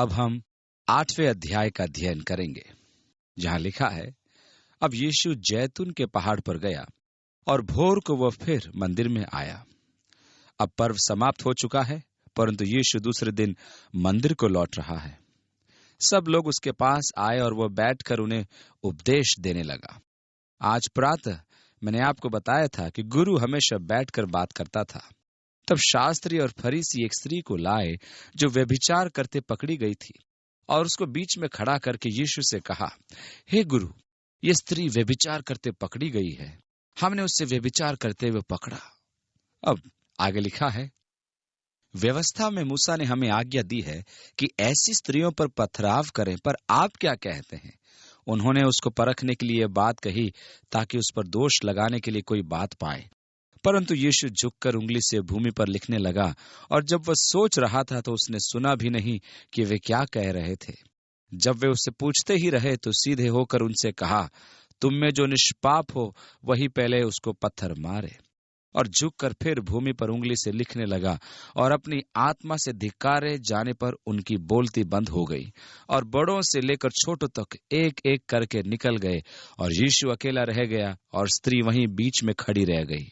अब हम 8वें अध्याय का अध्ययन करेंगे, जहां लिखा है, अब यीशु जैतून के पहाड़ पर गया और भोर को वह फिर मंदिर में आया। अब पर्व समाप्त हो चुका है, परंतु यीशु दूसरे दिन मंदिर को लौट रहा है। सब लोग उसके पास आए और वह बैठकर उन्हें उपदेश देने लगा। आज प्रातः मैंने आपको बताया था कि गुरु हमेशा बैठकर बात करता था। तब शास्त्री और फरीसी एक स्त्री को लाए जो व्यभिचार करते पकड़ी गई थी, और उसको बीच में खड़ा करके यीशु से कहा, हे गुरु, ये स्त्री व्यभिचार करते पकड़ी गई है। हमने उससे व्यभिचार करते हुए पकड़ा। अब आगे लिखा है, व्यवस्था में मूसा ने हमें आज्ञा दी है कि ऐसी स्त्रियों पर पथराव करें, पर आप क्या कहते हैं? उन्होंने उसको परखने के लिए बात कही ताकि उस पर दोष लगाने के लिए कोई बात पाए। परंतु यीशु झुककर उंगली से भूमि पर लिखने लगा, और जब वह सोच रहा था तो उसने सुना भी नहीं कि वे क्या कह रहे थे। जब वे उससे पूछते ही रहे तो सीधे होकर उनसे कहा, तुम में जो निष्पाप हो वही पहले उसको पत्थर मारे। और झुककर फिर भूमि पर उंगली से लिखने लगा, और अपनी आत्मा से धिक्कारे जाने पर उनकी बोलती बंद हो गई, और बड़ों से लेकर छोटों तक एक एक करके निकल गए, और यीशु अकेला रह गया और स्त्री वहीं बीच में खड़ी रह गई।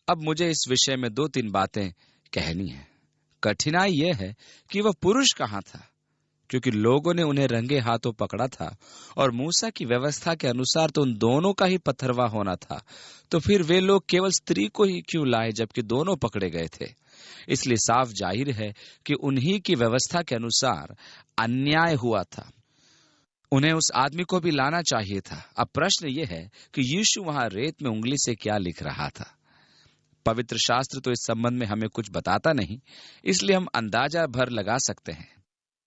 अब मुझे इस विषय में 2-3 बातें कहनी है। कठिनाई यह है कि वह पुरुष कहाँ था, क्योंकि लोगों ने उन्हें रंगे हाथों पकड़ा था, और मूसा की व्यवस्था के अनुसार तो उन दोनों का ही पथरवा होना था। तो फिर वे लोग केवल स्त्री को ही क्यों लाए जबकि दोनों पकड़े गए थे? इसलिए साफ जाहिर है कि उन्हीं की व्यवस्था के अनुसार अन्याय हुआ था। उन्हें उस आदमी को भी लाना चाहिए था। अब प्रश्न यह है कि यीशु वहां रेत में उंगली से क्या लिख रहा था? पवित्र शास्त्र तो इस संबंध में हमें कुछ बताता नहीं, इसलिए हम अंदाजा भर लगा सकते हैं।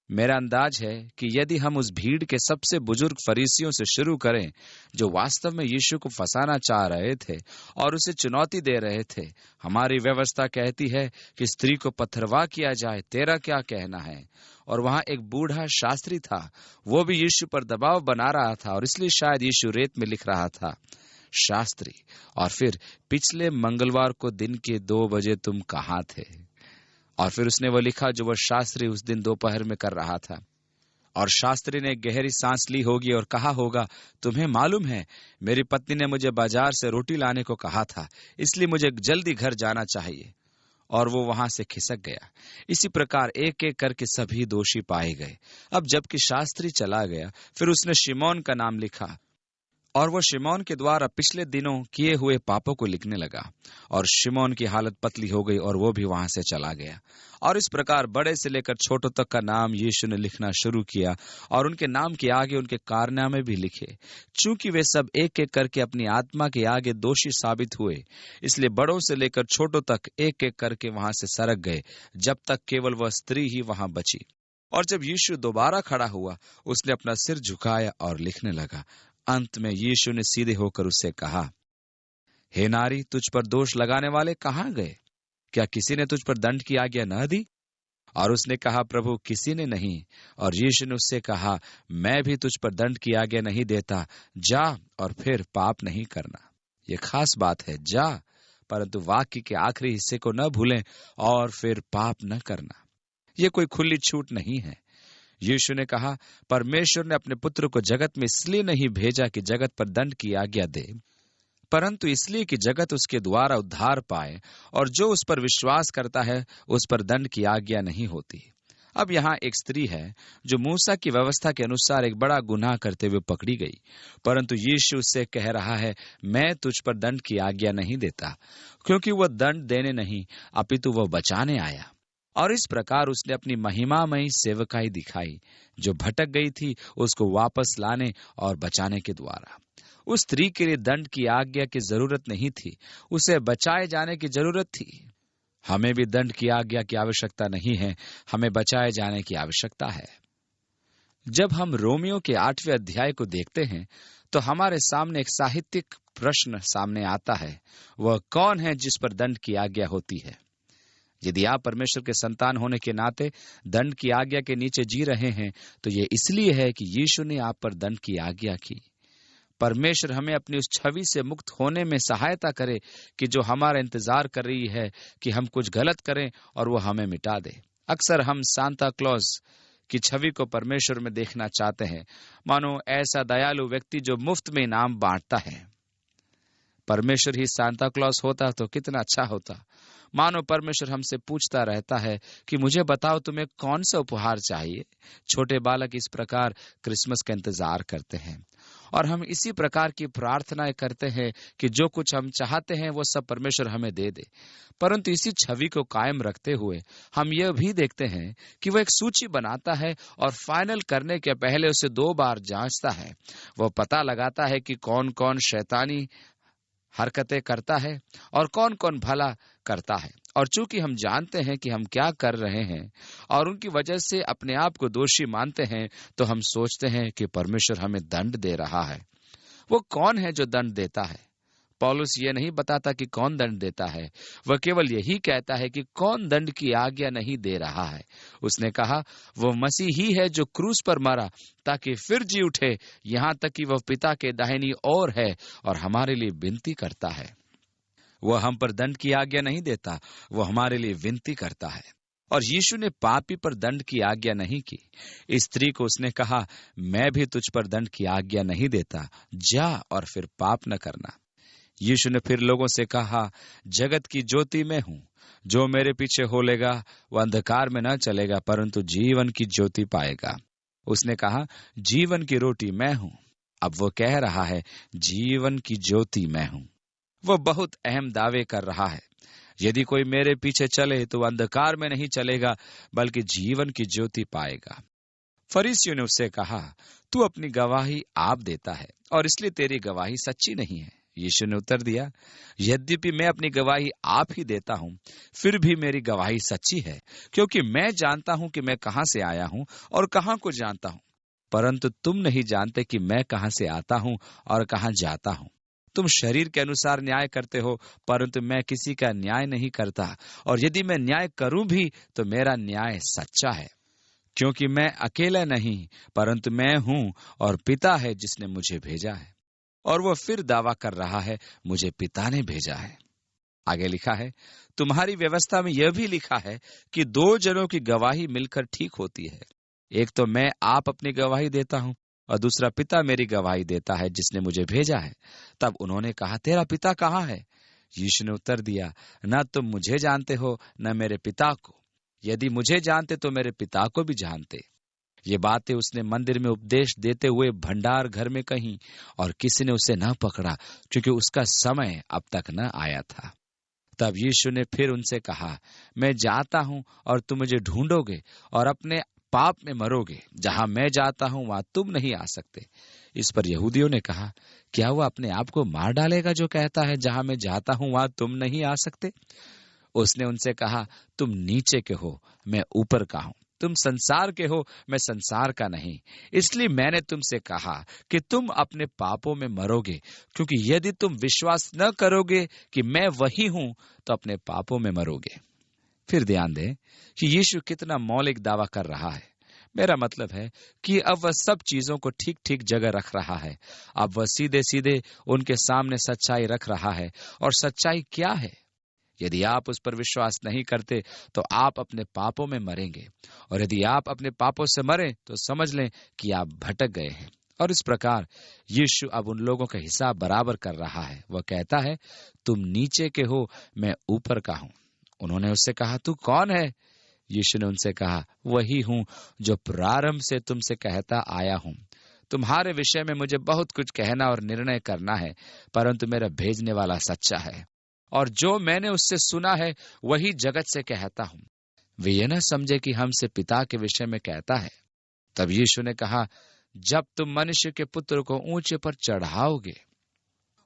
मेरा अंदाज है कि यदि हम उस भीड़ के सबसे बुजुर्ग फरीसियों से शुरू करें जो वास्तव में यीशु को फंसाना चाह रहे थे और उसे चुनौती दे रहे थे, हमारी व्यवस्था कहती है कि स्त्री को पथरवा किया जाए, तेरा क्या कहना है? और वहां एक बूढ़ा शास्त्री था, वो भी यीशु पर दबाव बना रहा था, और इसलिए शायद यीशु रेत में लिख रहा था, शास्त्री, और फिर पिछले मंगलवार को दिन के 2 बजे तुम कहाँ थे? और फिर उसने वो लिखा जो वह शास्त्री उस दिन दोपहर में कर रहा था। और शास्त्री ने गहरी सांस ली होगी और कहा होगा, तुम्हें मालूम है मेरी पत्नी ने मुझे बाजार से रोटी लाने को कहा था, इसलिए मुझे जल्दी घर जाना चाहिए। और वो वहां से खिसक गया। इसी प्रकार एक एक करके सभी दोषी पाए गए। अब जबकि शास्त्री चला गया, फिर उसने शिमोन का नाम लिखा, और वो शिमोन के द्वारा पिछले दिनों किए हुए पापों को लिखने लगा। और शिमोन की हालत पतली हो गई और वो भी वहां से चला गया। और इस प्रकार बड़े से लेकर छोटों तक का नाम यीशु ने लिखना शुरू किया, और उनके नाम के आगे उनके कारनामे भी लिखे। चूंकि वे सब एक एक करके अपनी आत्मा के आगे दोषी साबित हुए, इसलिए बड़ों से लेकर छोटों तक एक एक करके वहां से सरक गए, जब तक केवल वह स्त्री ही वहां बची। और जब यीशु दोबारा खड़ा हुआ, उसने अपना सिर झुकाया और लिखने लगा। अंत में यीशु ने सीधे होकर उससे कहा, हे नारी, तुझ पर दोष लगाने वाले कहाँ गए? क्या किसी ने तुझ पर दंड की आज्ञा न दी? और उसने कहा, प्रभु, किसी ने नहीं। और यीशु ने उससे कहा, मैं भी तुझ पर दंड की आज्ञा नहीं देता, जा और फिर पाप नहीं करना। ये खास बात है, जा, परंतु वाक्य के आखिरी हिस्से को न भूलें, और फिर पाप न करना। ये कोई खुली छूट नहीं है। यीशु ने कहा, परमेश्वर ने अपने पुत्र को जगत में इसलिए नहीं भेजा कि जगत पर दंड की आज्ञा दे, परंतु इसलिए कि जगत उसके द्वारा उद्धार पाए, और जो उस पर विश्वास करता है उस पर दंड की आज्ञा नहीं होती। अब यहाँ एक स्त्री है जो मूसा की व्यवस्था के अनुसार एक बड़ा गुनाह करते हुए पकड़ी गई, परंतु यीशु उससे कह रहा है, मैं तुझ पर दंड की आज्ञा नहीं देता, क्योंकि वह दंड देने नहीं अपितु वह बचाने आया। और इस प्रकार उसने अपनी महिमामयी सेवकाई दिखाई, जो भटक गई थी उसको वापस लाने और बचाने के द्वारा। उस स्त्री के लिए दंड की आज्ञा की जरूरत नहीं थी, उसे बचाए जाने की जरूरत थी। हमें भी दंड की आज्ञा की आवश्यकता नहीं है, हमें बचाए जाने की आवश्यकता है। जब हम रोमियो के 8वें अध्याय को देखते हैं तो हमारे सामने एक साहित्यिक प्रश्न सामने आता है, वह कौन है जिस पर दंड की आज्ञा होती है? यदि आप परमेश्वर के संतान होने के नाते दंड की आज्ञा के नीचे जी रहे हैं, तो ये इसलिए है कि यीशु ने आप पर दंड की आज्ञा की। परमेश्वर हमें अपनी उस छवि से मुक्त होने में सहायता करे कि जो हमारा इंतजार कर रही है कि हम कुछ गलत करें और वो हमें मिटा दे। अक्सर हम सांता क्लॉज की छवि को परमेश्वर में देखना चाहते हैं, मानो ऐसा दयालु व्यक्ति जो मुफ्त में इनाम बांटता है। परमेश्वर ही सांता क्लॉस होता तो कितना अच्छा होता। मानो परमेश्वर हमसे पूछता रहता है कि मुझे बताओ तुम्हें कौन सा उपहार चाहिए। छोटे बालक इस प्रकार क्रिसमस का इंतजार करते हैं और हम इसी प्रकार की प्रार्थनाएं करते हैं कि जो कुछ हम चाहते हैं वो सब परमेश्वर हमें दे दे। परंतु इसी छवि को कायम रखते हुए हम यह भी देखते हैं कि वह एक सूची बनाता है और फाइनल करने के पहले उसे 2 बार जांचता है। वह पता लगाता है कि कौन कौन शैतानी हरकतें करता है और कौन कौन भला करता है। और चूंकि हम जानते हैं कि हम क्या कर रहे हैं और उनकी वजह से अपने आप को दोषी मानते हैं, तो हम सोचते हैं कि परमेश्वर हमें दंड दे रहा है। वो कौन है जो दंड देता है? पौलुस ये नहीं बताता कि कौन दंड देता है, वह केवल यही कहता है कि कौन दंड की आज्ञा नहीं दे रहा है। उसने कहा वो मसीह ही है जो क्रूस पर मरा ताकि फिर जी उठे, यहाँ तक कि वह पिता के दाहिनी ओर है और हमारे लिए विनती करता है। वह हम पर दंड की आज्ञा नहीं देता, वह हमारे लिए विनती करता है। और यीशु ने पापी पर दंड की आज्ञा नहीं की। स्त्री को उसने कहा मैं भी तुझ पर दंड की आज्ञा नहीं देता, जा और फिर पाप न करना। यीशु ने फिर लोगों से कहा जगत की ज्योति मैं हूँ, जो मेरे पीछे होलेगा वह अंधकार में न चलेगा परंतु जीवन की ज्योति पाएगा। उसने कहा जीवन की रोटी मैं हूँ। अब वो कह रहा है जीवन की ज्योति मैं हूँ। वह बहुत अहम दावे कर रहा है। यदि कोई मेरे पीछे चले तो वह अंधकार में नहीं चलेगा बल्कि जीवन की ज्योति पाएगा। फरीसियों ने उससे कहा तू अपनी गवाही आप देता है और इसलिए तेरी गवाही सच्ची नहीं है। यीशु ने उत्तर दिया यद्यपि मैं अपनी गवाही आप ही देता हूँ, फिर भी मेरी गवाही सच्ची है, क्योंकि मैं जानता हूँ कि मैं कहाँ से आया हूँ और कहाँ को जानता हूँ, परंतु तुम नहीं जानते कि मैं कहाँ से आता हूँ और कहाँ जाता हूँ। तुम शरीर के अनुसार न्याय करते हो, परंतु मैं किसी का न्याय नहीं करता, और यदि मैं न्याय करूं भी तो मेरा न्याय सच्चा है, क्योंकि मैं अकेला नहीं परंतु मैं हूं और पिता है जिसने मुझे भेजा है। और वह फिर दावा कर रहा है मुझे पिता ने भेजा है। आगे लिखा है तुम्हारी व्यवस्था में यह भी लिखा है कि 2 जनों की गवाही मिलकर ठीक होती है। एक तो मैं आप अपनी गवाही देता हूं और दूसरा पिता मेरी गवाही देता है जिसने मुझे भेजा है। तब उन्होंने कहा तेरा पिता कहाँ है? यीशु ने उत्तर दिया न तुम मुझे जानते हो न मेरे पिता को। यदि मुझे जानते तो मेरे पिता को भी जानते। ये बातें उसने मंदिर में उपदेश देते हुए भंडार घर में कही और किसी ने उसे न पकड़ा, क्योंकि उसका समय अब तक न आया था। तब यीशु ने फिर उनसे कहा मैं जाता हूं और तुम मुझे ढूंढोगे और अपने पाप में मरोगे। जहां मैं जाता हूं वहां तुम नहीं आ सकते। इस पर यहूदियों ने कहा क्या वह अपने आप को मार डालेगा जो कहता है जहां मैं जाता हूं वहां तुम नहीं आ सकते? उसने उनसे कहा तुम नीचे के हो, मैं ऊपर का हूं। तुम संसार के हो, मैं संसार का नहीं। इसलिए मैंने तुमसे कहा कि तुम अपने पापों में मरोगे, क्योंकि यदि तुम विश्वास न करोगे कि मैं वही हूं तो अपने पापों में मरोगे। फिर ध्यान दें कि यीशु कितना मौलिक दावा कर रहा है। मेरा मतलब है कि अब वह सब चीजों को ठीक ठीक जगह रख रहा है। अब वह सीधे सीधे उनके सामने सच्चाई रख रहा है। और सच्चाई क्या है? यदि आप उस पर विश्वास नहीं करते तो आप अपने पापों में मरेंगे, और यदि आप अपने पापों से मरें तो समझ लें कि आप भटक गए हैं। और इस प्रकार यीशु अब उन लोगों का हिसाब बराबर कर रहा है। वह कहता है तुम नीचे के हो, मैं ऊपर का हूं। उन्होंने उससे कहा तू कौन है? यीशु ने उनसे कहा वही हूं जो प्रारंभ से तुमसे कहता आया हूं। तुम्हारे विषय में मुझे बहुत कुछ कहना और निर्णय करना है, परंतु मेरा भेजने वाला सच्चा है, और जो मैंने उससे सुना है वही जगत से कहता हूं। वे ये न समझे कि हमसे पिता के विषय में कहता है। तब यीशु ने कहा जब तुम मनुष्य के पुत्र को ऊंचे पर चढ़ाओगे,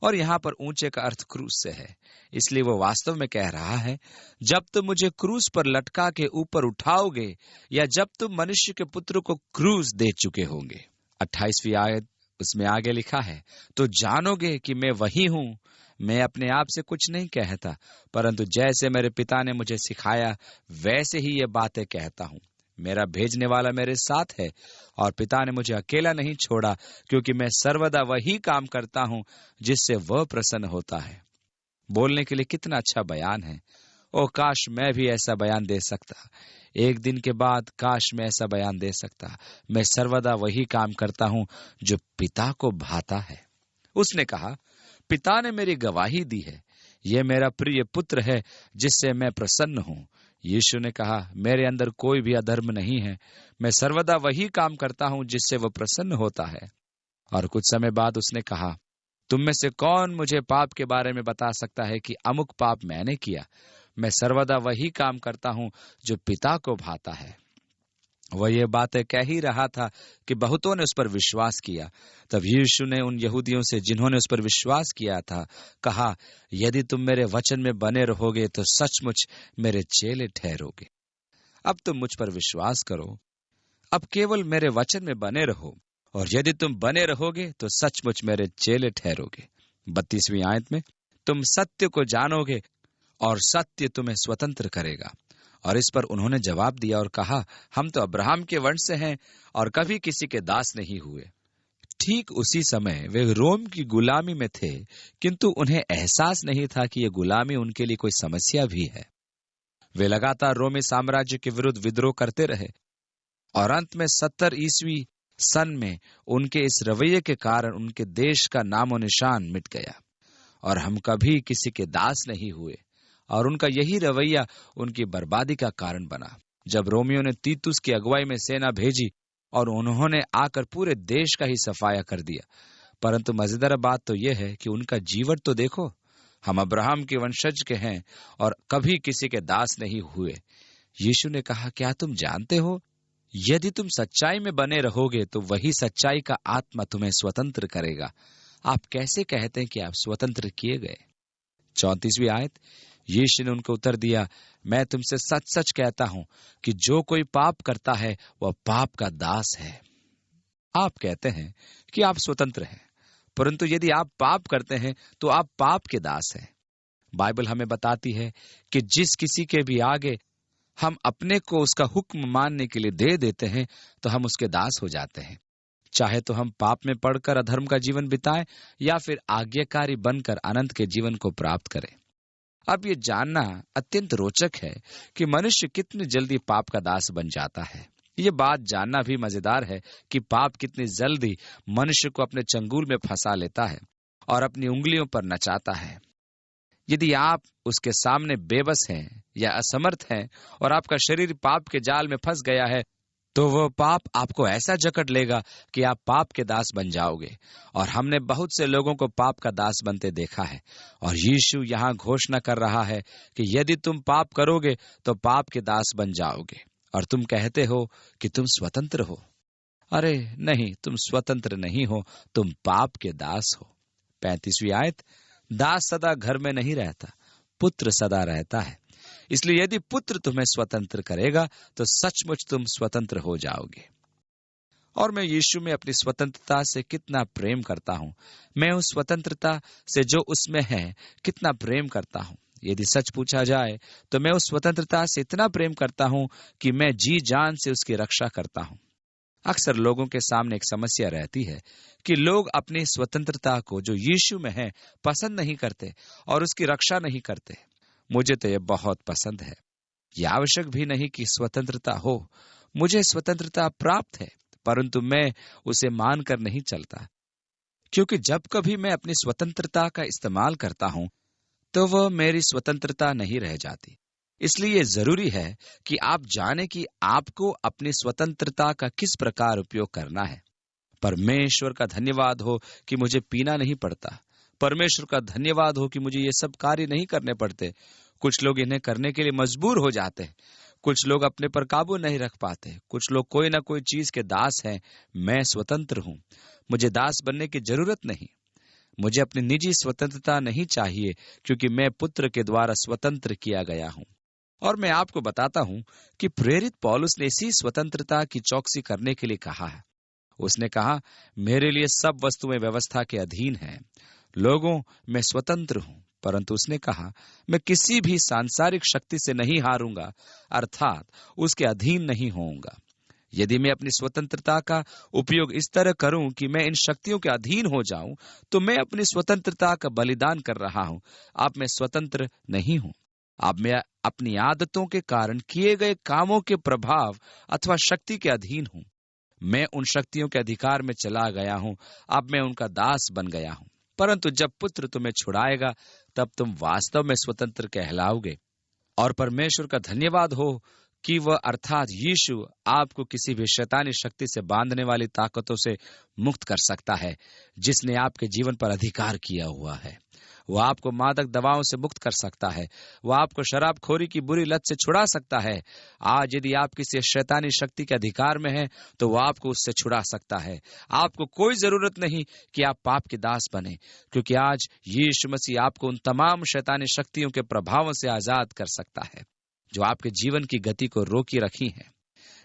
और यहाँ पर ऊंचे का अर्थ क्रूस से है, इसलिए वो वास्तव में कह रहा है जब तुम मुझे क्रूस पर लटका के ऊपर उठाओगे, या जब तुम मनुष्य के पुत्र को क्रूस दे चुके होंगे। 28वीं आयत उसमें आगे लिखा है तो जानोगे कि मैं वही हूं। मैं अपने आप से कुछ नहीं कहता, परंतु जैसे मेरे पिता ने मुझे सिखाया वैसे ही ये बातें कहता हूं। मेरा भेजने वाला मेरे साथ है, और पिता ने मुझे अकेला नहीं छोड़ा, क्योंकि मैं सर्वदा वही काम करता हूं जिससे वह प्रसन्न होता है। बोलने के लिए कितना अच्छा बयान है। ओ काश मैं भी ऐसा बयान दे सकता, एक दिन के बाद काश मैं ऐसा बयान दे सकता, मैं सर्वदा वही काम करता हूं जो पिता को भाता है। उसने कहा, पिता ने मेरी गवाही दी है, यह मेरा प्रिय पुत्र है जिससे मैं प्रसन्न हूं। यीशु ने कहा, मेरे अंदर कोई भी अधर्म नहीं है, मैं सर्वदा वही काम करता हूं जिससे वह प्रसन्न होता है। और कुछ समय बाद उसने कहा, तुम में से कौन मुझे पाप के बारे में बता सकता है कि अमुक पाप मैंने किया? मैं सर्वदा वही काम करता हूं जो पिता को भाता है। वह ये बातें कह ही रहा था कि बहुतों ने उस पर विश्वास किया। तब यीशु ने उन यहूदियों से जिन्होंने उस पर विश्वास किया था कहा, यदि तुम मेरे वचन में बने रहोगे तो सचमुच मेरे चेले ठहरोगे। अब तुम मुझ पर विश्वास करो, अब केवल मेरे वचन में बने रहो, और यदि तुम बने रहोगे तो सचमुच मेरे चेले ठहरोगे। 32वीं आयत में, तुम सत्य को जानोगे और सत्य तुम्हें स्वतंत्र करेगा। और इस पर उन्होंने जवाब दिया और कहा, हम तो अब्राहम के वंश से हैं और कभी किसी के दास नहीं हुए। ठीक उसी समय वे रोम की गुलामी में थे, किंतु उन्हें एहसास नहीं था कि यह गुलामी उनके लिए कोई समस्या भी है। वे लगातार रोमी साम्राज्य के विरुद्ध विद्रोह करते रहे और अंत में 70 ईस्वी सन में उनके इस रवैये के कारण उनके देश का नामो निशान मिट गया और हम कभी किसी के दास नहीं हुए। और उनका यही रवैया उनकी बर्बादी का कारण बना। जब रोमियों ने तीतुस की अगुवाई में सेना भेजी और उन्होंने आकर पूरे देश का ही सफाया कर दिया, परंतु मजेदार बात तो यह है कि उनका जीवन तो देखो, हम अब्राहम के वंशज के हैं और कभी किसी के दास नहीं हुए। यीशु ने कहा, क्या तुम जानते हो, यदि तुम सच्चाई में बने रहोगे तो वही सच्चाई का आत्मा तुम्हें स्वतंत्र करेगा। आप कैसे कहते हैं कि आप स्वतंत्र किए गए? 34वीं आयत, यीशु ने उनको उत्तर दिया, मैं तुमसे सच सच कहता हूं कि जो कोई पाप करता है वह पाप का दास है। आप कहते हैं कि आप स्वतंत्र हैं, परंतु यदि आप पाप करते हैं तो आप पाप के दास हैं। बाइबल हमें बताती है कि जिस किसी के भी आगे हम अपने को उसका हुक्म मानने के लिए दे देते हैं तो हम उसके दास हो जाते हैं। चाहे तो हम पाप में पड़कर अधर्म का जीवन बिताएं या फिर आज्ञाकारी बनकर अनंत के जीवन को प्राप्त करें। अब ये जानना अत्यंत रोचक है कि मनुष्य कितनी जल्दी पाप का दास बन जाता है। ये बात जानना भी मजेदार है कि पाप कितनी जल्दी मनुष्य को अपने चंगुल में फंसा लेता है और अपनी उंगलियों पर नचाता है। यदि आप उसके सामने बेबस हैं या असमर्थ हैं और आपका शरीर पाप के जाल में फंस गया है, तो वह पाप आपको ऐसा जकड़ लेगा कि आप पाप के दास बन जाओगे। और हमने बहुत से लोगों को पाप का दास बनते देखा है। और यीशु यहाँ घोषणा कर रहा है कि यदि तुम पाप करोगे तो पाप के दास बन जाओगे। और तुम कहते हो कि तुम स्वतंत्र हो। अरे नहीं, तुम स्वतंत्र नहीं हो, तुम पाप के दास हो। 35वीं आयत, दास सदा घर में नहीं रहता, पुत्र सदा रहता है। इसलिए यदि पुत्र तुम्हें स्वतंत्र करेगा तो सचमुच तुम स्वतंत्र हो जाओगे। और मैं यीशु में अपनी स्वतंत्रता से कितना प्रेम करता हूं। मैं उस स्वतंत्रता से जो उसमें है कितना प्रेम करता हूं। यदि सच पूछा जाए तो मैं उस स्वतंत्रता से इतना प्रेम करता हूं कि मैं जी जान से उसकी रक्षा करता हूं। अक्सर लोगों के सामने एक समस्या रहती है कि लोग अपनी स्वतंत्रता को जो यीशु में है पसंद नहीं करते और उसकी रक्षा नहीं करते। मुझे तो यह बहुत पसंद है। यह आवश्यक भी नहीं कि स्वतंत्रता हो। मुझे स्वतंत्रता प्राप्त है, परंतु मैं उसे मानकर नहीं चलता, क्योंकि जब कभी मैं अपनी स्वतंत्रता का इस्तेमाल करता हूं तो वह मेरी स्वतंत्रता नहीं रह जाती। इसलिए यह जरूरी है कि आप जाने कि आपको अपनी स्वतंत्रता का किस प्रकार उपयोग करना है। परमेश्वर का धन्यवाद हो कि मुझे पीना नहीं पड़ता। परमेश्वर का धन्यवाद हो कि मुझे ये सब कार्य नहीं करने पड़ते। कुछ लोग इन्हें करने के लिए मजबूर हो जाते हैं। कुछ लोग अपने पर काबू नहीं रख पाते। कुछ लोग कोई ना कोई चीज के दास हैं। मैं स्वतंत्र हूं, मुझे दास बनने की जरूरत नहीं। मुझे अपनी निजी स्वतंत्रता नहीं चाहिए, क्योंकि मैं पुत्र के द्वारा स्वतंत्र किया गया हूं। और मैं आपको बताता हूं कि प्रेरित पौलुस ने इसी स्वतंत्रता की चौकसी करने के लिए कहा है। उसने कहा, मेरे लिए सब वस्तुएं व्यवस्था के अधीन हैं। लोगों, मैं स्वतंत्र हूं, परंतु उसने कहा, मैं किसी भी सांसारिक शक्ति से नहीं हारूंगा, अर्थात उसके अधीन नहीं होऊंगा। यदि मैं अपनी स्वतंत्रता का उपयोग इस तरह करूं कि मैं इन शक्तियों के अधीन हो जाऊं, तो मैं अपनी स्वतंत्रता का बलिदान कर रहा हूं। अब मैं स्वतंत्र नहीं हूं। अब मैं अपनी आदतों के कारण किए गए कामों के प्रभाव अथवा शक्ति के अधीन हूं। मैं उन शक्तियों के अधिकार में चला गया हूं। अब मैं उनका दास बन गया हूं। परंतु जब पुत्र तुम्हें छुड़ाएगा, तब तुम वास्तव में स्वतंत्र कहलाओगे। और परमेश्वर का धन्यवाद हो कि वह अर्थात यीशु आपको किसी भी शैतानी शक्ति से बांधने वाली ताकतों से मुक्त कर सकता है, जिसने आपके जीवन पर अधिकार किया हुआ है। वह आपको मादक दवाओं से मुक्त कर सकता है। वह आपको शराबखोरी की बुरी लत से छुड़ा सकता है। आज यदि आप किसी शैतानी शक्ति के अधिकार में हैं, तो वह आपको उससे छुड़ा सकता है। आपको कोई जरूरत नहीं कि आप पाप के दास बने, क्योंकि आज यीशु मसीह आपको उन तमाम शैतानी शक्तियों के प्रभावों से आजाद कर सकता है जो आपके जीवन की गति को रोकी रखी है।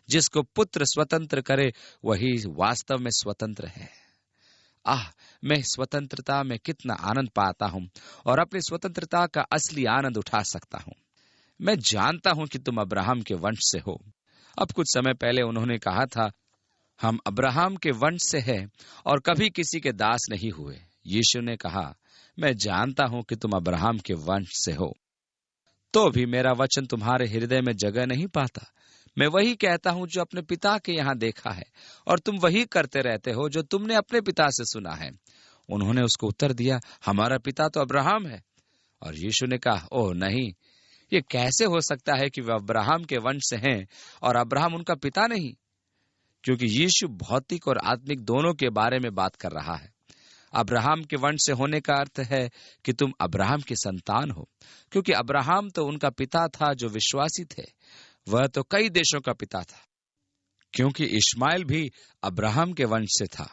जिसको पुत्र स्वतंत्र करे, वही वास्तव में स्वतंत्र है। मैं स्वतंत्रता में कितना आनंद पाता हूं और अपनी स्वतंत्रता का असली आनंद उठा सकता हूं। मैं जानता हूं कि तुम अब्राहम के वंश से हो। अब कुछ समय पहले उन्होंने कहा था, हम अब्राहम के वंश से हैं और कभी किसी के दास नहीं हुए। यीशु ने कहा, मैं जानता हूं कि तुम अब्राहम के वंश से हो, तो भी मेरा वचन तुम्हारे हृदय में जगह नहीं पाता। मैं वही कहता हूं जो अपने पिता के यहाँ देखा है, और तुम वही करते रहते हो जो तुमने अपने पिता से सुना है। उन्होंने उसको उत्तर दिया, हमारा पिता तो अब्राहम है। और यीशु ने कहा, ओह नहीं, ये कैसे हो सकता है कि वे अब्राहम के वंश से हैं और अब्राहम उनका पिता नहीं? क्योंकि यीशु भौतिक और आत्मिक दोनों के बारे में बात कर रहा है। अब्राहम के वंश से होने का अर्थ है कि तुम अब्राहम की संतान हो, क्योंकि अब्राहम तो उनका पिता था जो विश्वासी थे। वह तो कई देशों का पिता था, क्योंकि इश्माइल भी अब्राहम के वंश से था।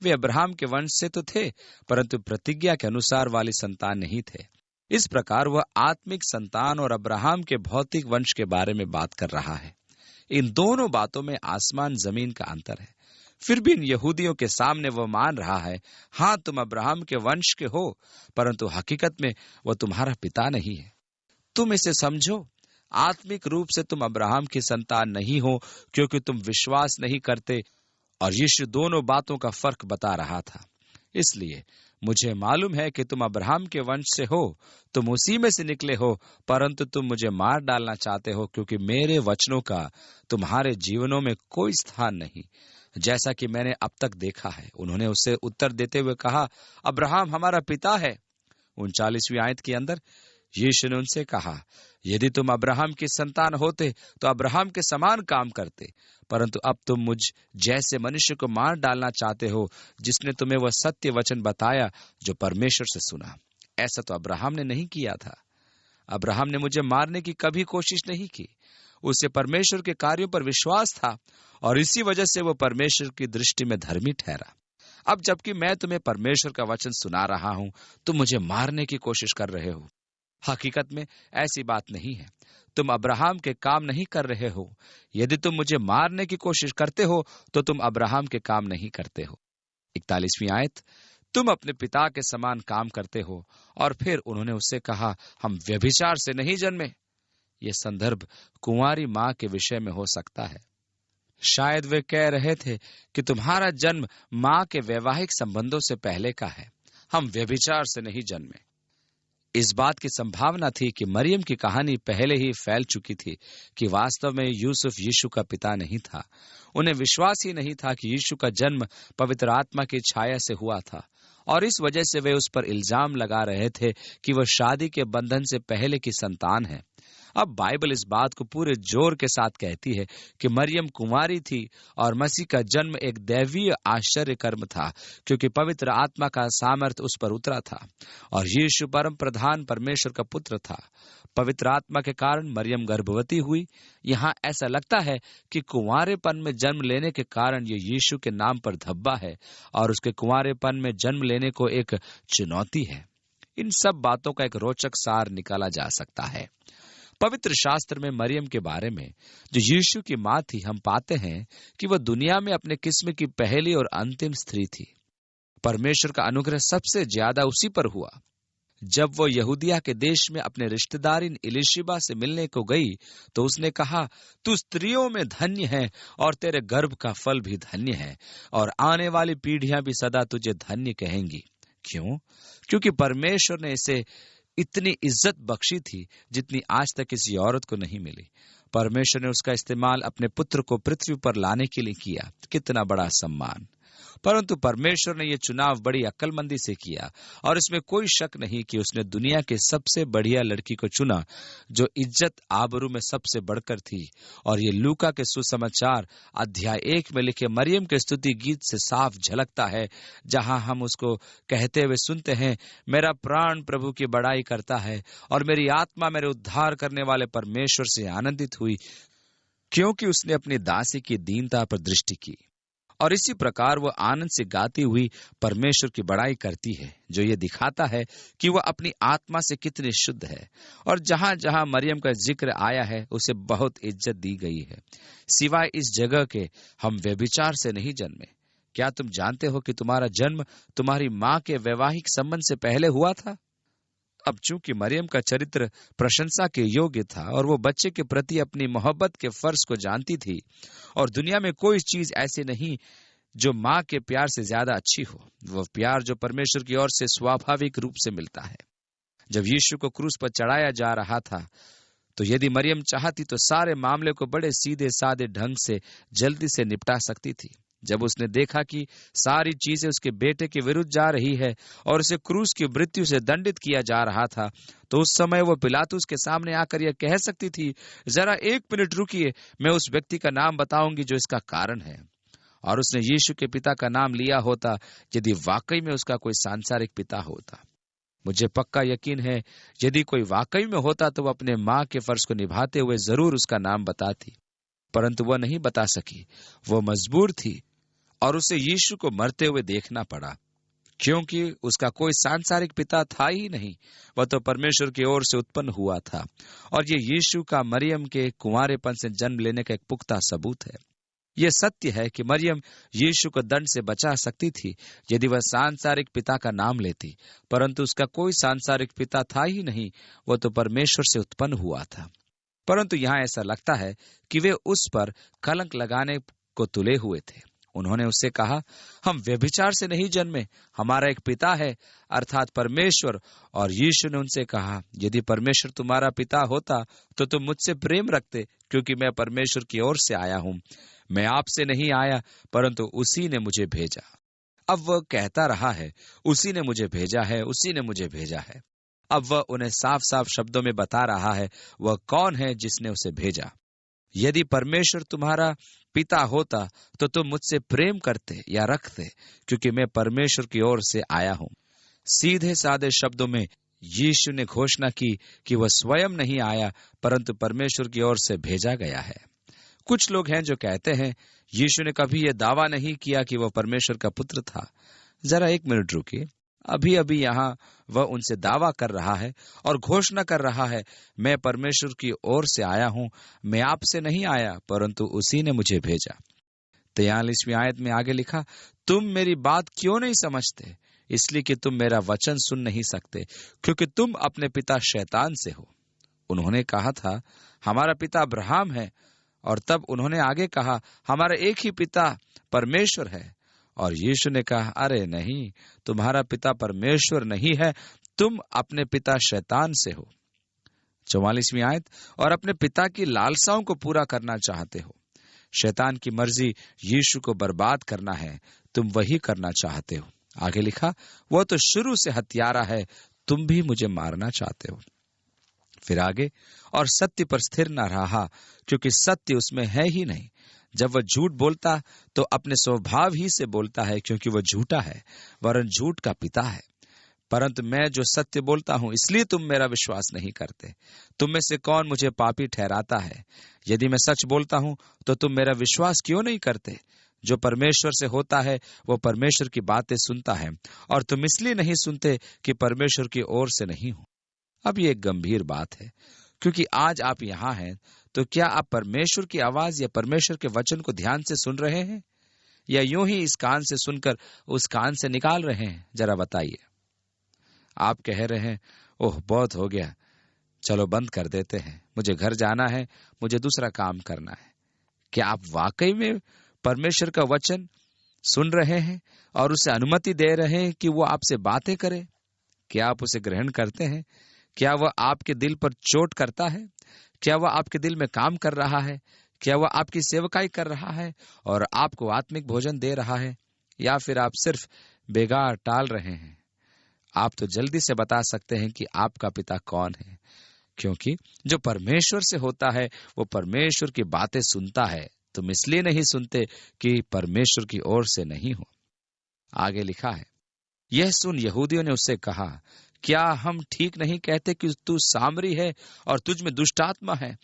वे अब्राहम के वंश से तो थे, परंतु प्रतिज्ञा के अनुसार वाली संतान नहीं थे। इस प्रकार वह आत्मिक संतान और अब्राहम के भौतिक वंश के बारे में बात कर रहा है। इन दोनों बातों में आसमान जमीन का अंतर है। फिर भी इन यहूदियों के सामने वह मान रहा है, हाँ तुम अब्राहम के वंश के हो, परंतु हकीकत में वह तुम्हारा पिता नहीं है। तुम इसे समझो, आत्मिक रूप से तुम अब्राहम की संतान नहीं हो, क्योंकि तुम विश्वास नहीं करते। और यीशु दोनों बातों का फर्क बता रहा था। इसलिए मुझे मालूम है कि तुम अब्राहम के वंश से हो, तुम उसी में से निकले हो, परंतु तुम मुझे मार डालना चाहते हो, क्योंकि मेरे वचनों का तुम्हारे जीवनों में कोई स्थान नहीं, जैसा कि मैंने अब तक देखा है। उन्होंने उससे उत्तर देते हुए कहा, अब्राहम हमारा पिता है। 39वीं आयत के अंदर यीशु ने उनसे कहा, यदि तुम अब्राहम की संतान होते तो अब्राहम के समान काम करते, परंतु अब तुम मुझ जैसे मनुष्य को मार डालना चाहते हो, जिसने तुम्हें वह सत्य वचन बताया जो परमेश्वर से सुना। ऐसा तो अब्राहम ने नहीं किया था। अब्राहम ने मुझे मारने की कभी कोशिश नहीं की। उसे परमेश्वर के कार्यों पर विश्वास था और इसी वजह से वो परमेश्वर की दृष्टि में धर्मी ठहरा। अब जबकि मैं तुम्हें परमेश्वर का वचन सुना रहा हूं, तुम मुझे मारने की कोशिश कर रहे हो। हकीकत में ऐसी बात नहीं है। तुम अब्राहम के काम नहीं कर रहे हो। यदि तुम मुझे मारने की कोशिश करते हो तो तुम अब्राहम के काम नहीं करते हो। 41वीं आयत, तुम अपने पिता के समान काम करते हो। और फिर उन्होंने उससे कहा, हम व्यभिचार से नहीं जन्मे। यह संदर्भ कुंवारी मां के विषय में हो सकता है। शायद वे कह रहे थे कि तुम्हारा जन्म मां के वैवाहिक संबंधों से पहले का है। हम व्यभिचार से नहीं जन्मे। इस बात की संभावना थी कि मरियम की कहानी पहले ही फैल चुकी थी कि वास्तव में यूसुफ यीशु का पिता नहीं था। उन्हें विश्वास ही नहीं था कि यीशु का जन्म पवित्र आत्मा की छाया से हुआ था, और इस वजह से वे उस पर इल्जाम लगा रहे थे कि वह शादी के बंधन से पहले की संतान है। अब बाइबल इस बात को पूरे जोर के साथ कहती है कि मरियम कुंवारी थी और मसीह का जन्म एक दैवीय आश्चर्य कर्म था, क्योंकि पवित्र आत्मा का सामर्थ उस पर उतरा था और यीशु परम प्रधान परमेश्वर का पुत्र था। पवित्र आत्मा के कारण मरियम गर्भवती हुई। यहाँ ऐसा लगता है कि कुंवारेपन में जन्म लेने के कारण ये यीशु के नाम पर धब्बा है और उसके कुंवारेपन में जन्म लेने को एक चुनौती है। इन सब बातों का एक रोचक सार निकाला जा सकता है। पवित्र शास्त्र में मरियम के बारे में, जो यीशु की मां थी, हम पाते हैं कि वह दुनिया में अपने किस्म की पहली और अंतिम स्त्री थी। परमेश्वर का अनुग्रह सबसे ज्यादा उसी पर हुआ। जब वो यहूदिया के देश में अपने रिश्तेदारिन इलिशिबा से मिलने को गई तो उसने कहा, तू स्त्रियों में धन्य है और तेरे गर्भ का फल भी धन्य है, और आने वाली पीढ़ियां भी सदा तुझे धन्य कहेंगी। क्यों? क्योंकि परमेश्वर ने इसे इतनी इज्जत बख्शी थी जितनी आज तक किसी औरत को नहीं मिली। परमेश्वर ने उसका इस्तेमाल अपने पुत्र को पृथ्वी पर लाने के लिए किया। कितना बड़ा सम्मान! परंतु परमेश्वर ने यह चुनाव बड़ी अक्लमंदी से किया और इसमें कोई शक नहीं कि उसने दुनिया के सबसे बढ़िया लड़की को चुना, जो इज्जत आबरू में सबसे बढ़कर थी। और ये लूका के सुसमाचार अध्याय 1 में लिखे मरियम के स्तुति गीत से साफ झलकता है, जहां हम उसको कहते हुए सुनते हैं, मेरा प्राण प्रभु की बड़ाई करता है और मेरी आत्मा मेरे उद्धार करने वाले परमेश्वर से आनंदित हुई, क्योंकि उसने अपनी दासी की दीनता पर दृष्टि की। और इसी प्रकार वह आनंद से गाती हुई परमेश्वर की बड़ाई करती है, जो ये दिखाता है कि वह अपनी आत्मा से कितनी शुद्ध है। और जहां जहां मरियम का जिक्र आया है, उसे बहुत इज्जत दी गई है। सिवाय इस जगह के हम व्यभिचार से नहीं जन्मे। क्या तुम जानते हो कि तुम्हारा जन्म तुम्हारी माँ के वैवाहिक संबंध से पहले हुआ था? अब चूंकि मरियम का चरित्र प्रशंसा के योग्य था और वो बच्चे के प्रति अपनी मोहब्बत के फर्ज को जानती थी, और दुनिया में कोई चीज ऐसी नहीं जो माँ के प्यार से ज्यादा अच्छी हो, वह प्यार जो परमेश्वर की ओर से स्वाभाविक रूप से मिलता है। जब यीशु को क्रूस पर चढ़ाया जा रहा था, तो यदि मरियम चाहती तो सारे मामले को बड़े सीधे साधे ढंग से जल्दी से निपटा सकती थी। जब उसने देखा कि सारी चीजें उसके बेटे के विरुद्ध जा रही है और उसे क्रूस की मृत्यु से दंडित किया जा रहा था, तो उस समय वो पिलातुस के सामने आकर यह कह सकती थी, जरा 1 मिनट रुकिए, मैं उस व्यक्ति का नाम बताऊंगी जो इसका कारण है। और उसने यीशु के पिता का नाम लिया होता, यदि वाकई में उसका कोई सांसारिक पिता होता। मुझे पक्का यकीन है, यदि कोई वाकई में होता तो वह अपने माँ के फर्ज को निभाते हुए जरूर उसका नाम बताती, परंतु वह नहीं बता सकी। वह मजबूर थी और उसे यीशु को मरते हुए देखना पड़ा, क्योंकि उसका कोई सांसारिक पिता था ही नहीं। वह तो परमेश्वर की ओर से उत्पन्न हुआ था, और ये यीशु का मरियम के कुंवारेपन से जन्म लेने का एक पुख्ता सबूत है। यह सत्य है कि मरियम यीशु को दंड से बचा सकती थी यदि वह सांसारिक पिता का नाम लेती, परंतु उसका कोई सांसारिक पिता था ही नहीं। वह तो परमेश्वर से उत्पन्न हुआ था। परंतु यहाँ ऐसा लगता है कि वे उस पर कलंक लगाने को तुले हुए थे। उन्होंने उससे कहा, हम व्यभिचार से नहीं जन्मे, हमारा एक पिता है, अर्थात परमेश्वर। और यीशु ने उनसे कहा, यदि परमेश्वर तुम्हारा पिता होता तो तुम मुझसे प्रेम रखते, क्योंकि मैं परमेश्वर की ओर से आया हूं। मैं आपसे नहीं आया, परंतु उसी ने मुझे भेजा। अब वह कहता रहा है, उसी ने मुझे भेजा है, उसी ने मुझे भेजा है। अब वह उन्हें साफ साफ शब्दों में बता रहा है वह कौन है जिसने उसे भेजा। यदि परमेश्वर तुम्हारा पिता होता तो तुम मुझसे प्रेम करते या रखते, क्योंकि मैं परमेश्वर की ओर से आया हूं। सीधे साधे शब्दों में यीशु ने घोषणा की कि वह स्वयं नहीं आया, परंतु परमेश्वर की ओर से भेजा गया है। कुछ लोग हैं जो कहते हैं, यीशु ने कभी यह दावा नहीं किया कि वह परमेश्वर का पुत्र था। जरा 1 मिनट रुकिए। अभी अभी यहाँ वह उनसे दावा कर रहा है और घोषणा कर रहा है, मैं परमेश्वर की ओर से आया हूं, मैं आपसे नहीं आया, परंतु उसी ने मुझे भेजा। 43वीं आयत में आगे लिखा, तुम मेरी बात क्यों नहीं समझते? इसलिए कि तुम मेरा वचन सुन नहीं सकते, क्योंकि तुम अपने पिता शैतान से हो। उन्होंने कहा था, हमारा पिता अब्राहम है। और तब उन्होंने आगे कहा, हमारा एक ही पिता परमेश्वर है। और यीशु ने कहा, अरे नहीं, तुम्हारा पिता परमेश्वर नहीं है, तुम अपने पिता शैतान से हो। 44वीं आयत, और अपने पिता की लालसाओं को पूरा करना चाहते हो। शैतान की मर्जी यीशु को बर्बाद करना है, तुम वही करना चाहते हो। आगे लिखा, वह तो शुरू से हत्यारा है, तुम भी मुझे मारना चाहते हो। फिर आगे, और सत्य पर स्थिर न रहा, क्योंकि सत्य उसमें है ही नहीं। जब वह झूठ बोलता तो अपने स्वभाव ही से बोलता है, क्योंकि वह झूठा है, वरन झूठ का पिता है। परंतु मैं जो सत्य बोलता हूं, इसलिए तुम मेरा विश्वास नहीं करते। तुम में से कौन मुझे पापी ठहराता है? यदि मैं सच बोलता हूं तो तुम मेरा विश्वास क्यों नहीं करते? जो परमेश्वर से होता है वो परमेश्वर की बातें सुनता है, और तुम इसलिए नहीं सुनते कि परमेश्वर की ओर से नहीं हो। अब ये एक गंभीर बात है, क्योंकि आज आप यहाँ हैं, तो क्या आप परमेश्वर की आवाज या परमेश्वर के वचन को ध्यान से सुन रहे हैं, या यूं ही इस कान से सुनकर उस कान से निकाल रहे हैं? जरा बताइए। आप कह रहे हैं, ओह बहुत हो गया, चलो बंद कर देते हैं, मुझे घर जाना है, मुझे दूसरा काम करना है। क्या आप वाकई में परमेश्वर का वचन सुन रहे हैं और उसे अनुमति दे रहे हैं कि वो आपसे बातें करे? क्या आप उसे ग्रहण करते हैं? क्या वह आपके दिल पर चोट करता है? क्या वह आपके दिल में काम कर रहा है? क्या वह आपकी सेवकाई कर रहा है और आपको आत्मिक भोजन दे रहा है, या फिर आप सिर्फ बेगार टाल रहे हैं? आप तो जल्दी से बता सकते हैं कि आपका पिता कौन है, क्योंकि जो परमेश्वर से होता है वो परमेश्वर की बातें सुनता है। तुम इसलिए नहीं सुनते कि परमेश्वर की ओर से नहीं हो। आगे लिखा है, यह सुन यहूदियों ने उससे कहा, क्या हम ठीक नहीं कहते कि तू सामरी है और तुझ में दुष्ट आत्मा है?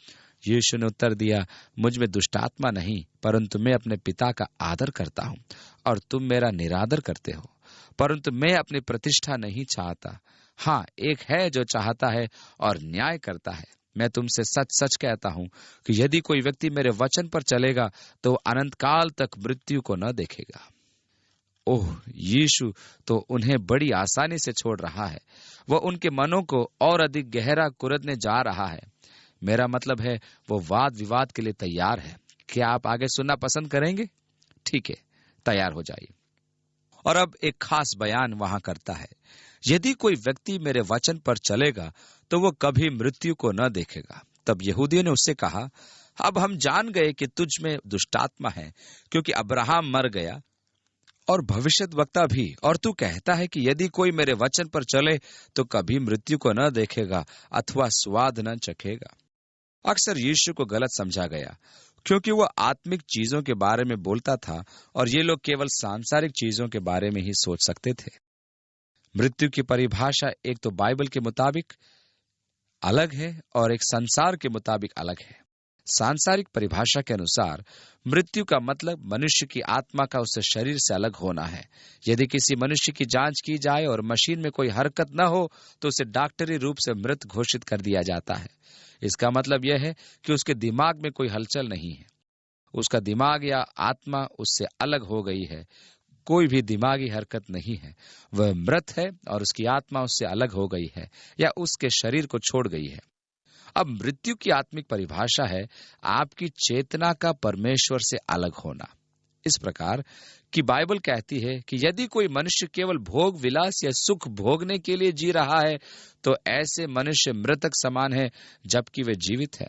यीशु ने उत्तर दिया, मुझ में दुष्ट आत्मा नहीं, परंतु मैं अपने पिता का आदर करता हूँ और तुम मेरा निरादर करते हो। परंतु मैं अपनी प्रतिष्ठा नहीं चाहता, हाँ, एक है जो चाहता है और न्याय करता है। मैं तुमसे सच सच कहता हूँ कि यदि कोई व्यक्ति मेरे वचन पर चलेगा तो अनंत काल तक मृत्यु को न देखेगा। ओह, यीशु तो उन्हें बड़ी आसानी से छोड़ रहा है। वह उनके मनों को और अधिक गहरा कुरेदने जा रहा है। मेरा मतलब है, वो वाद विवाद के लिए तैयार है। क्या आप आगे सुनना पसंद करेंगे? ठीक है, तैयार हो जाइए। और अब एक खास बयान वहां करता है, यदि कोई व्यक्ति मेरे वचन पर चलेगा तो वो कभी मृत्यु को न देखेगा। तब यहूदियों ने उससे कहा, अब हम जान गए कि तुझ में दुष्टात्मा है, क्योंकि अब्राहम मर गया और भविष्यद्वक्ता भी, और तू कहता है कि यदि कोई मेरे वचन पर चले तो कभी मृत्यु को न देखेगा अथवा स्वाद न चखेगा। अक्सर यीशु को गलत समझा गया, क्योंकि वह आत्मिक चीजों के बारे में बोलता था और ये लोग केवल सांसारिक चीजों के बारे में ही सोच सकते थे। मृत्यु की परिभाषा एक तो बाइबल के मुताबिक अलग है और एक संसार के मुताबिक अलग है। सांसारिक परिभाषा के अनुसार मृत्यु का मतलब मनुष्य की आत्मा का उससे शरीर से अलग होना है। यदि किसी मनुष्य की जांच की जाए और मशीन में कोई हरकत न हो तो उसे डॉक्टरी रूप से मृत घोषित कर दिया जाता है। इसका मतलब यह है कि उसके दिमाग में कोई हलचल नहीं है, उसका दिमाग या आत्मा उससे अलग हो गई है, कोई भी दिमागी हरकत नहीं है। वह मृत है और उसकी आत्मा उससे अलग हो गई है या उसके शरीर को छोड़ गई है। अब मृत्यु की आत्मिक परिभाषा है आपकी चेतना का परमेश्वर से अलग होना। इस प्रकार कि बाइबल कहती है कि यदि कोई मनुष्य केवल भोग विलास या सुख भोगने के लिए जी रहा है तो ऐसे मनुष्य मृतक समान है, जबकि वे जीवित है।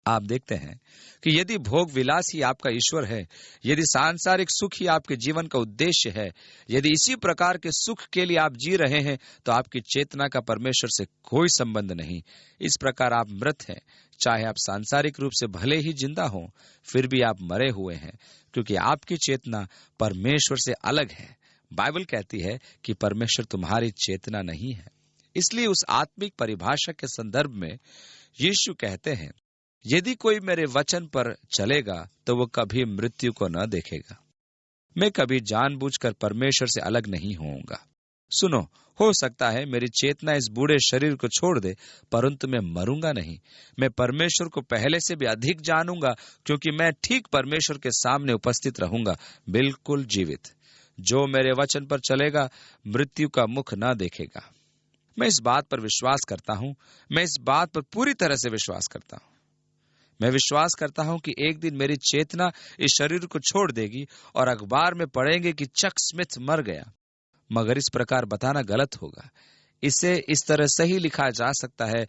आप देखते हैं कि यदि भोग विलास ही आपका ईश्वर है, यदि सांसारिक सुख ही आपके जीवन का उद्देश्य है, यदि इसी प्रकार के सुख के लिए आप जी रहे हैं, तो आपकी चेतना का परमेश्वर से कोई संबंध नहीं। इस प्रकार आप मृत हैं। चाहे आप सांसारिक रूप से भले ही जिंदा हों, फिर भी आप मरे हुए हैं, क्योंकि आपकी चेतना परमेश्वर से अलग है। बाइबल कहती है कि परमेश्वर तुम्हारी चेतना नहीं है। इसलिए उस आत्मिक परिभाषा के संदर्भ में यीशु कहते हैं, यदि कोई मेरे वचन पर चलेगा तो वो कभी मृत्यु को न देखेगा। मैं कभी जानबूझकर परमेश्वर से अलग नहीं होऊंगा। सुनो, हो सकता है मेरी चेतना इस बूढ़े शरीर को छोड़ दे, परंतु मैं मरूंगा नहीं। मैं परमेश्वर को पहले से भी अधिक जानूंगा, क्योंकि मैं ठीक परमेश्वर के सामने उपस्थित रहूंगा, बिल्कुल जीवित। जो मेरे वचन पर चलेगा मृत्यु का मुख न देखेगा। मैं इस बात पर विश्वास करता हूं, मैं इस बात पर पूरी तरह से विश्वास करता हूं। मैं विश्वास करता हूं कि एक दिन मेरी चेतना इस शरीर को छोड़ देगी और अखबार में पढ़ेंगे कि चक स्मिथ मर गया। मगर इस प्रकार बताना गलत होगा। इसे इस तरह सही लिखा जा सकता है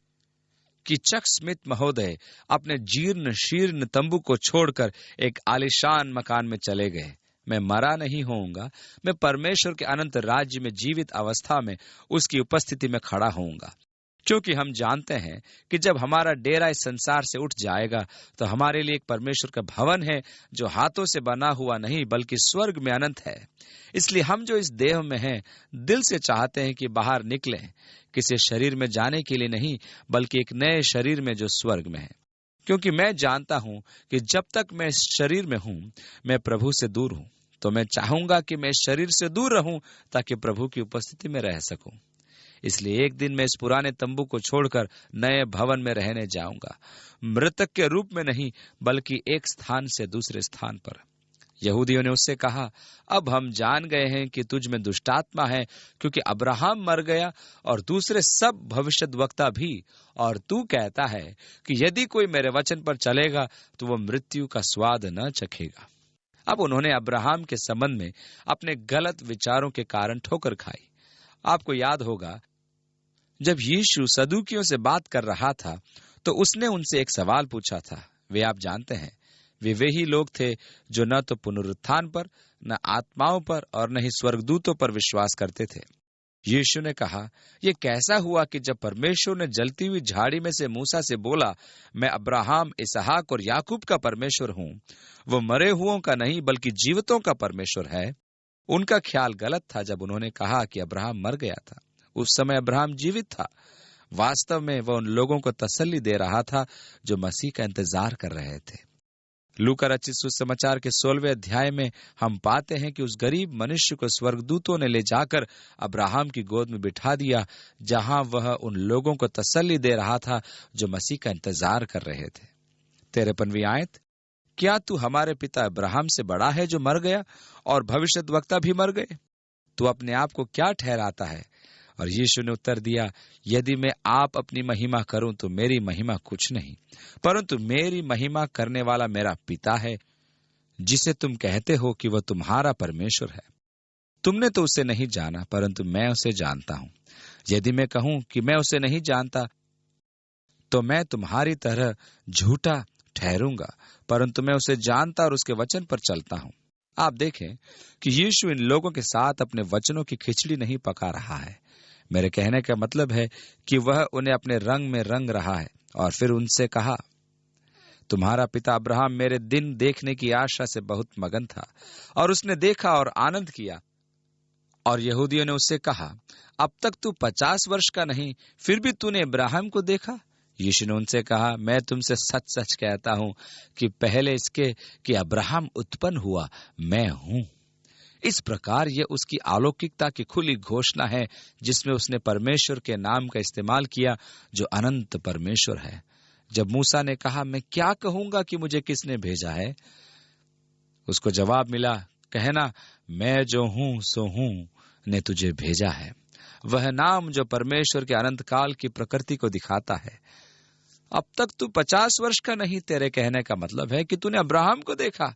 कि चक स्मिथ महोदय अपने जीर्ण शीर्ण तंबू को छोड़कर एक आलीशान मकान में चले गए। मैं मरा नहीं होऊंगा। मैं परमेश्वर के अनंत राज्य में जीवित अवस्था में उसकी उपस्थिति में खड़ा होऊंगा, क्योंकि हम जानते हैं कि जब हमारा डेरा इस संसार से उठ जाएगा तो हमारे लिए एक परमेश्वर का भवन है, जो हाथों से बना हुआ नहीं बल्कि स्वर्ग में अनंत है। इसलिए हम जो इस देह में हैं, दिल से चाहते हैं कि बाहर निकलें, किसी शरीर में जाने के लिए नहीं, बल्कि एक नए शरीर में जो स्वर्ग में है। क्योंकि मैं जानता हूं कि जब तक मैं इस शरीर में हूं, मैं प्रभु से दूर हूं। तो मैं चाहूंगा कि मैं इस शरीर से दूर रहूं ताकि प्रभु की उपस्थिति में रह सकूं। इसलिए एक दिन मैं इस पुराने तंबू को छोड़कर नए भवन में रहने जाऊंगा, मृतक के रूप में नहीं, बल्कि एक स्थान से दूसरे स्थान पर। यहूदियों ने उससे कहा, अब हम जान गए हैं कि तुझ में दुष्टात्मा है, क्योंकि अब्राहम मर गया और दूसरे सब भविष्यद्वक्ता भी, और तू कहता है कि यदि कोई मेरे वचन पर चलेगा तो वह मृत्यु का स्वाद न चखेगा। अब उन्होंने अब्राहम के संबंध में अपने गलत विचारों के कारण ठोकर खाई। आपको याद होगा जब यीशु सदूकियों से बात कर रहा था तो उसने उनसे एक सवाल पूछा था। वे आप जानते हैं, वे ही लोग थे जो न तो पुनरुत्थान पर, न आत्माओं पर और न ही स्वर्गदूतों पर विश्वास करते थे। यीशु ने कहा, यह कैसा हुआ कि जब परमेश्वर ने जलती हुई झाड़ी में से मूसा से बोला, मैं अब्राहम, इसहाक और याकूब का परमेश्वर हूं, वो मरे हुओं का नहीं बल्कि जीवितों का परमेश्वर है। उनका ख्याल गलत था जब उन्होंने कहा कि अब्राहम मर गया था। उस समय अब्राहम जीवित था। वास्तव में वह उन लोगों को तसल्ली दे रहा था जो मसीह का इंतजार कर रहे थे। लूका रचित सुसमाचार के 16वें अध्याय में हम पाते हैं कि उस गरीब मनुष्य को स्वर्गदूतों ने ले जाकर अब्राहम की गोद में बिठा दिया, जहां वह उन लोगों को तसल्ली दे रहा था जो मसीह का इंतजार कर रहे थे। 53वीं आयत, क्या तू हमारे पिता अब्राहम से बड़ा है जो मर गया, और भविष्यद्वक्ता भी मर गए? तू अपने आप को क्या ठहराता है? और यीशु ने उत्तर दिया, यदि मैं आप अपनी महिमा करूं तो मेरी महिमा कुछ नहीं, परंतु मेरी महिमा करने वाला मेरा पिता है, जिसे तुम कहते हो कि वह तुम्हारा परमेश्वर है। तुमने तो उसे नहीं जाना, परंतु मैं उसे जानता हूं। यदि मैं कहूं कि मैं उसे नहीं जानता, तो मैं तुम्हारी तरह झूठा ठहरूंगा, परंतु मैं उसे जानता और उसके वचन पर चलता हूं। आप देखें कि यीशु इन लोगों के साथ अपने वचनों की खिचड़ी नहीं पका रहा है। मेरे कहने का मतलब है कि वह उन्हें अपने रंग में रंग रहा है। और फिर उनसे कहा, तुम्हारा पिता अब्राहम मेरे दिन देखने की आशा से बहुत मगन था, और उसने देखा और आनंद किया। और यहूदियों ने उससे कहा, अब तक तू 50 वर्ष का नहीं, फिर भी तूने अब्राहम को देखा? यीशु ने उनसे कहा, मैं तुमसे सच सच कहता हूं कि पहले इसके कि अब्राहम उत्पन्न हुआ, मैं हूं। इस प्रकार यह उसकी अलौकिकता की खुली घोषणा है, जिसमें उसने परमेश्वर के नाम का इस्तेमाल किया जो अनंत परमेश्वर है। जब मूसा ने कहा, मैं क्या कहूंगा कि मुझे किसने भेजा है, उसको जवाब मिला, कहना, मैं जो हूं सो हूं ने तुझे भेजा है। वह नाम जो परमेश्वर के अनंत काल की प्रकृति को दिखाता है। अब तक तू 50 वर्ष का नहीं, तेरे कहने का मतलब है कि तूने अब्राहम को देखा।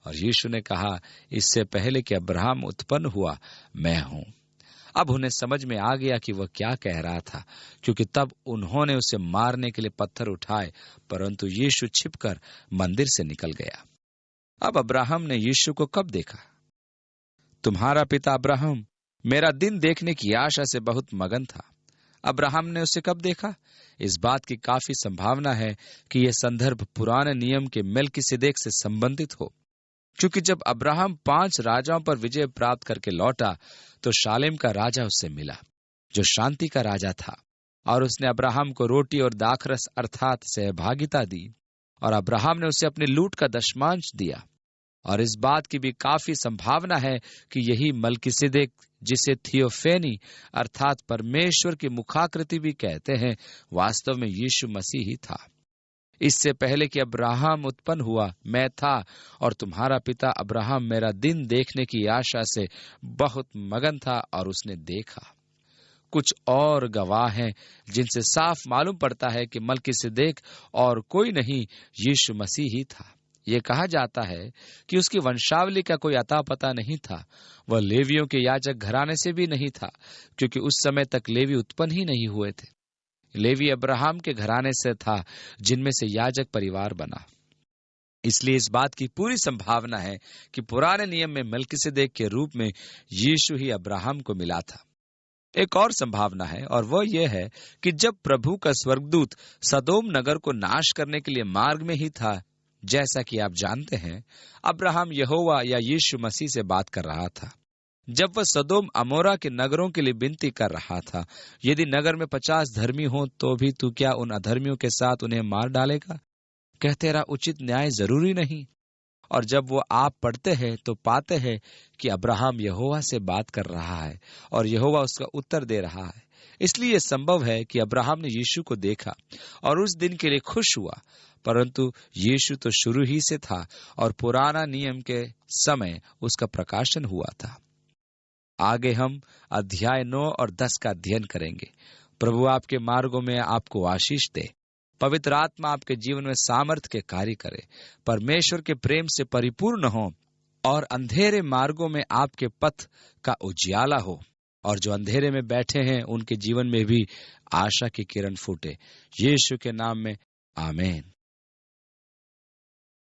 और यीशु ने कहा, इससे पहले कि अब्राहम उत्पन्न हुआ, मैं हूं। अब उन्हें समझ में आ गया कि वह क्या कह रहा था, क्योंकि तब उन्होंने उसे मारने के लिए पत्थर उठाए, परंतु यीशु छिपकर मंदिर से निकल गया। अब अब्राहम ने यीशु को कब देखा? तुम्हारा पिता अब्राहम मेरा दिन देखने की आशा से बहुत मगन था। अब्राहम ने उसे कब देखा? इस बात की काफी संभावना है कि यह संदर्भ पुराने नियम के मेल्किसेदेक से संबंधित हो, क्योंकि जब अब्राहम 5 राजाओं पर विजय प्राप्त करके लौटा तो शालेम का राजा उससे मिला, जो शांति का राजा था, और उसने अब्राहम को रोटी और दाखरस अर्थात सहभागिता दी, और अब्राहम ने उसे अपनी लूट का दशमांश दिया। और इस बात की भी काफी संभावना है कि यही मल्किसेदेक, जिसे थियोफेनी अर्थात परमेश्वर की मुखाकृति भी कहते हैं, वास्तव में यीशु मसीह ही था। इससे पहले कि अब्राहम उत्पन्न हुआ, मैं था, और तुम्हारा पिता अब्राहम मेरा दिन देखने की आशा से बहुत मगन था, और उसने देखा। कुछ और गवाह हैं जिनसे साफ मालूम पड़ता है कि मल्किसेदेक और कोई नहीं, यीशु मसीह ही था। ये कहा जाता है कि उसकी वंशावली का कोई अता पता नहीं था। वह लेवियों के याजक घराने से भी नहीं था, क्योंकि उस समय तक लेवी उत्पन्न ही नहीं हुए थे। लेवी अब्राहम के घराने से था, जिनमें से याजक परिवार बना। इसलिए इस बात की पूरी संभावना है कि पुराने नियम में मल्किसेदेक के रूप में यीशु ही अब्राहम को मिला था। एक और संभावना है, और वह यह है कि जब प्रभु का स्वर्गदूत सदोम नगर को नाश करने के लिए मार्ग में ही था, जैसा कि आप जानते हैं, अब्राहम यहोवा या यीशु मसीह से बात कर रहा था। जब वह सदोम अमोरा के नगरों के लिए विनती कर रहा था, यदि नगर में 50 धर्मी हो तो भी तू क्या उन अधर्मियों के साथ उन्हें मार डालेगा? कह तेरा उचित न्याय जरूरी नहीं? और जब वो आप पढ़ते हैं तो पाते हैं कि अब्राहम यहोवा से बात कर रहा है और यहोवा उसका उत्तर दे रहा है। इसलिए संभव है कि अब्राहम ने यीशु को देखा और उस दिन के लिए खुश हुआ, परंतु यीशु तो शुरू ही से था और पुराना नियम के समय उसका प्रकाशन हुआ था। आगे हम अध्याय 9 और 10 का अध्ययन करेंगे। प्रभु आपके मार्गों में आपको आशीष दे। पवित्र आत्मा आपके जीवन में सामर्थ्य के कार्य करे, परमेश्वर के प्रेम से परिपूर्ण हो और अंधेरे मार्गों में आपके पथ का उजियाला हो। और जो अंधेरे में बैठे हैं उनके जीवन में भी आशा की किरण फूटे। यीशु के नाम में आमीन।